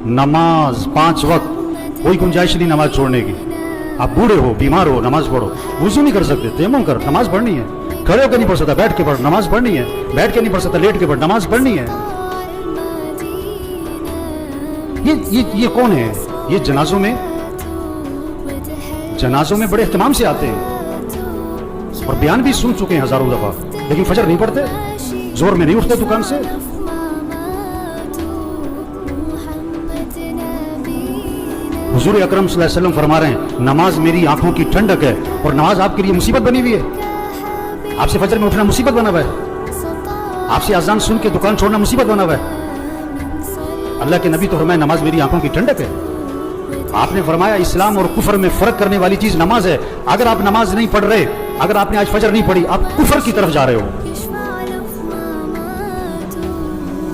नमाज 5 वक्त, कोई गुंजाइश नहीं नमाज छोड़ने की। आप बूढ़े हो, बीमार हो, नमाज पढ़ो। वुजू नहीं कर सकते, तयम्मुम कर, नमाज पढ़नी है। खड़े होकर नहीं पढ़ सकता, बैठ के पढ़, नमाज पढ़नी है। बैठ के नहीं पढ़ सकता, लेट के पढ़, नमाज पढ़नी है। ये कौन है? ये जनाजों में बड़े एहतमाम से आते हैं और बयान भी सुन चुके हैं हजारों दफा, लेकिन फजर नहीं पढ़ते, जोर में नहीं उठते दुकान से। हुजूर अकरम सल्लल्लाहु अलैहि वसल्लम फरमा रहे हैं, नमाज मेरी आंखों की ठंडक है। और नमाज आपके लिए मुसीबत बनी हुई है। आपसे फजर में उठना मुसीबत बना हुआ है। आपसे अजान सुन के दुकान छोड़ना मुसीबत बना हुआ है। अल्लाह के नबी तो फरमाया नमाज मेरी आंखों की ठंडक है। आपने फरमाया इस्लाम और कुफर में फर्क करने वाली चीज नमाज है। अगर आप नमाज नहीं पढ़ रहे, अगर आपने आज फजर नहीं पढ़ी, आप कुफर की तरफ जा रहे हो।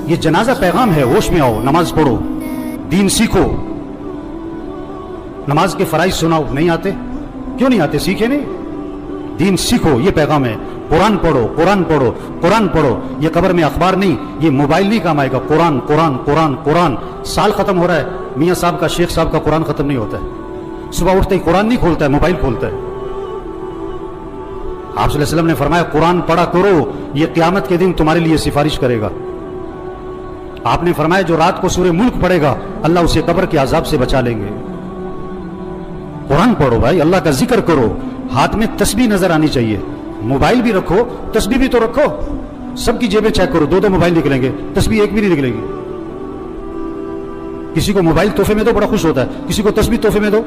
ये जनाजा पैगाम है, होश में आओ, नमाज पढ़ो, दीन सीखो। नमाज के फराइज सुनाओ, नहीं आते? क्यों नहीं आते? सीखे नहीं, दीन सीखो, ये पैगाम है। कुरान पढ़ो, कुरान पढ़ो, कुरान पढ़ो। ये कब्र में अखबार नहीं, ये मोबाइल नहीं काम आएगा। कुरान कुरान कुरान कुरान। साल खत्म हो रहा है, मियाँ साहब का, शेख साहब का कुरान खत्म नहीं होता है। सुबह उठते ही कुरान नहीं खोलता है, मोबाइल खोलता है। आप सल्लल्लाहु अलैहि वसल्लम ने फरमाया कुरान पढ़ा करो, ये क़यामत के दिन तुम्हारे लिए सिफारिश करेगा। आपने फरमाया जो रात को सूरह मुल्क पढ़ेगा, अल्लाह उसे कब्र के अजाब से बचा लेंगे। कुरान पढ़ो भाई, अल्लाह का जिक्र करो। हाथ में तस्बीह नजर आनी चाहिए। मोबाइल भी रखो, तस्बीह भी तो रखो। सबकी जेबें चेक करो, 2-2 मोबाइल निकलेंगे, तस्बीह एक भी नहीं निकलेगी। किसी को मोबाइल तोहफे में दो, बड़ा खुश होता है। किसी को तस्बीह तोहफे में दो,